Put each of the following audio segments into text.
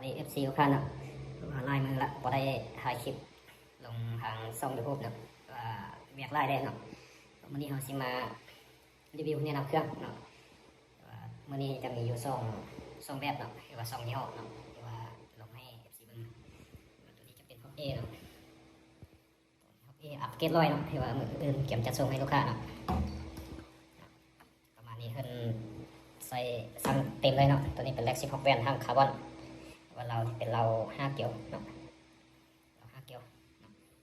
อนนี้FC ทุกท่านเนาะไล่มือละพอได้ถ่ายคลิปลงทางช่องยูทูบเนาะว่าเวียกไล่ได้เนาะวันนี้เราสิมารีวิวเนี่ยนำเครื่องเนาะวันนี้จะมีอยู่สองแบบเนาะหรือว่า2ยี่ห้อเนาะหรือว่าลงให้ FC เบิ่งตัวนี้จะเป็นของ A เนาะของ A อัปเกรด100เนาะที่ว่ามืออื่นเก็บจะส่งให้ลูกค้าเนาะประมาณนี้เพิ่นใส่สั่งเต็มเลยเนาะตัวนี้เป็นแล็ก16แวนทางคาร์บอนว่าเราเป็นเรา5เกี่ยวเนาะเรา5เกี่ยว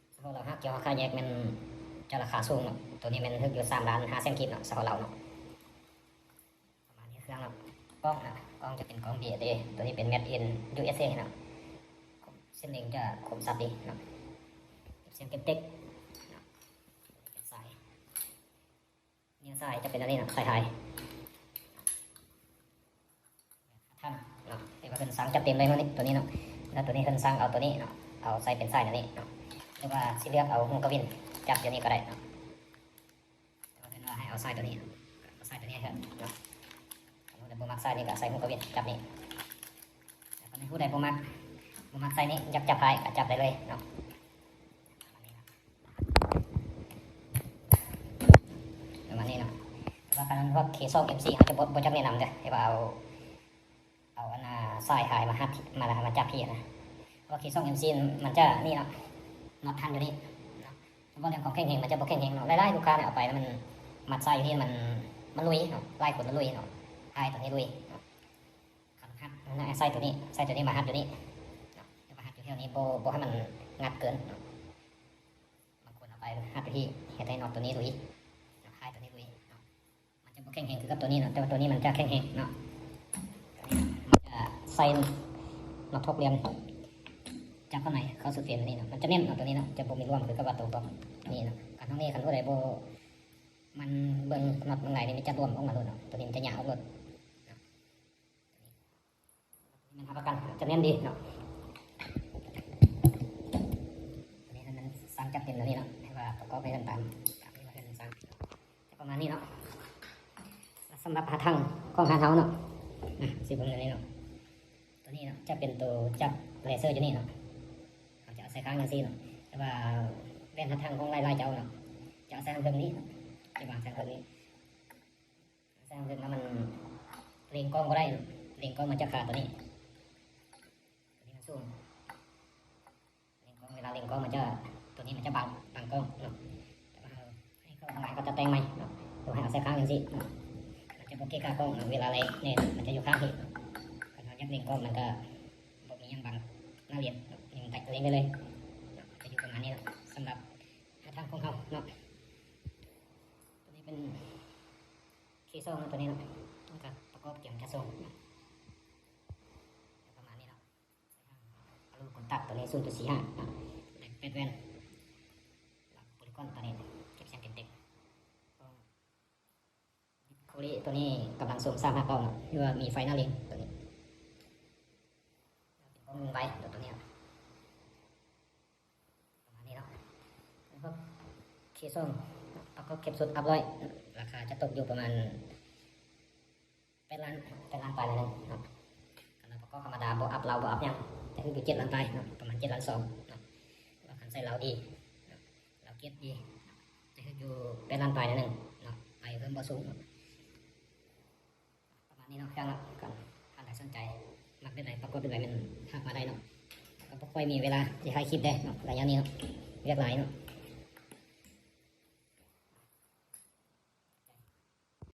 เพราะเรา5เกี่ยวราคาแยกมันจะราคาสูงเนาะตัวนี้มันถึงอยู่3,500,000 กีบเนาะสำหรับเราเนาะประมาณนี้เครื่องเนาะกล้องนะกล้องจะเป็นกล้อง DSD ตัวนี้เป็น Made in USA เนาะเส้นเล็งจะคมสับดีเนาะเสียงเก็บเต็กเนาะเป็นสายเนี่ยสายจะเป็นอันนี้เนาะสายไทยท่านเนาะที่ว่าเป็นสั่งจัดเต็มเลยวันนี้ตัวนี้เนาะแล้วตัวนี้เป็นสั่งเอาตัวนี้เนาะเอาใส่เป็นสายอันนี้เนาะหรือว่าสิเลือกเอาหูกระวินจับอย่างนี้ก็ได้เนาะแต่ว่าเป็นว่าให้เอาใส่ตัวนี้เอาใส่ตัวนี้เถอะเนาะสมมติว่าบ่มักใส่นี่ก็ใส่หูกระวินจับนี่แล้วก็ในผู้ใดบ่มักใส่นี่จับพายก็จับได้เลยเนาะประมาณนี้เนาะว่าการว่าเคซ่อง MC เขาจะบ่จักแนะนำเด้อให้ว่าเอาอันน่ะสายหายมาหัดมาจับพี่นะว่าเคซ่อง MC มันจะนี่เนาะน็อตทันอยู่นี่เนาะเพราะว่าเรื่องของแข็งเฮงมันจะบ่แข็งเฮงเนาะไล่ลูกค้าเนี่ยเอาไปแล้วมันมัดไส้ที่มันลุยเนาะไล่ขนมันลุยเนาะไอ้ตัวนี้ลุยเนาะขันหัดมันไส้ตัวนี้มาหัดอยู่นี่เนาะจะมาหัดอยู่ที่นี้บ่ให้มันงัดเกินเนาะบางคนเอาไปหัดอยู่ที่เฮ็ดให้น็อตตัวนี้ลุยเนาะไอ้ตัวนี้ลุยเนาะมันจะบ่แข็งเฮงคือกับตัวนี้เนาะแต่ว่าตัวนี้มันจะแข็งเฮงเนาะมันจะใส่น็อตทบเหลี่ยมจับข้างในเข้าสู่เฟรมนี่เนาะมันจะแน่นเนาะตัวนี้เนาะจะบ่มีร่วมคือกับว่าตัวนี่เนาะกันทั้งนี้คันผู้ใดบ่มันเบิ่งน็อตบางไหนนี่มันจะร่วมออกมาเลยเนาะตัวนี้มันจะหยาบออกเลยมันรับประกันจะแน่นดีเนาะอันนี้มันสร้างจับเต็มแล้วนี่เนาะให้ว่าประกอบให้ตามที่ว่าเพิ่นสร้างประมาณนี้เนาะสำหรับหาทางกล้องหาเท้าเนาะสิเบิ่งอันนี้เนาะตัวนี้เนาะจะเป็นตัวจับเลเซอร์อยู่นี่เนาะจะเอาใส่ข้างกันสิเนาะแต่ว่าแว่นทางของลายเจ้าเนาะจะเอาใส่ทางเรื่องนี้เนาะจะวางใส่ทางนี้ใส่ทางเรื่องแล้วมันเล็งกล้องก็ได้เนาะเล็งกล้องมันจะขาดตัวนี้มันสูงเล็งกล้องเวลาเล็งกล้องมันจะตัวนี้มันจะบังกล้องเนาะแต่ว่าให้เข้าทางไหนก็จะแต่งใหม่เนาะตัวให้เอาใส่ข้างกันสิมันจะโอเคค่ากล้องเวลาอะไรเนี่ยมันจะอยู่ข้างที่การยับเล็งกล้องมันก็บ่มียังบังหน้าเรียนยังตัดตัวเองได้เลยจะอยู่ประมาณนี้นะสำหรับทางของเขาเนาะตัวนี้เป็นคีย์โซ่ตัวนี้เนาะกับประกอบเกี่ยวกับโซ่ประมาณนี้เนาะอลูกตัดตัวนี้0.45เป็นแว่นโพลีกอนตัวนี้เก็บเสียงเด็กโคลีตัวนี้กำลังส่ง3 5 กล้องหรือว่ามีไฟหน้าเล็งตัวนี้เป็นกล้องไว้ตัวนี้เคซ่งแล้วก็เก็บสุดอัพร้อยราคาจะตกอยู่ประมาณ8 ล้านปลายเลยนะครับขนาดก็ธรรมดาบ่อัพเราบ่อัพยังแต่คืออยู่7 ล้านปลายนะประมาณ7 ล้าน 2นะว่าคันใส่เราดีเราเก็บดีแต่คืออยู่8 ล้านปลายนั่นเองนะไปเพิ่มบ่สูงประมาณนี้เนาะแค่นั้นกันท่านใดสนใจมักเป็นไรปรากฏเป็นไรมันทักมาได้เนาะก็บ่ค่อยมีเวลาที่ถ่ายคลิปได้เนาะระยะนี้เนาะเรียกหลายเนาะ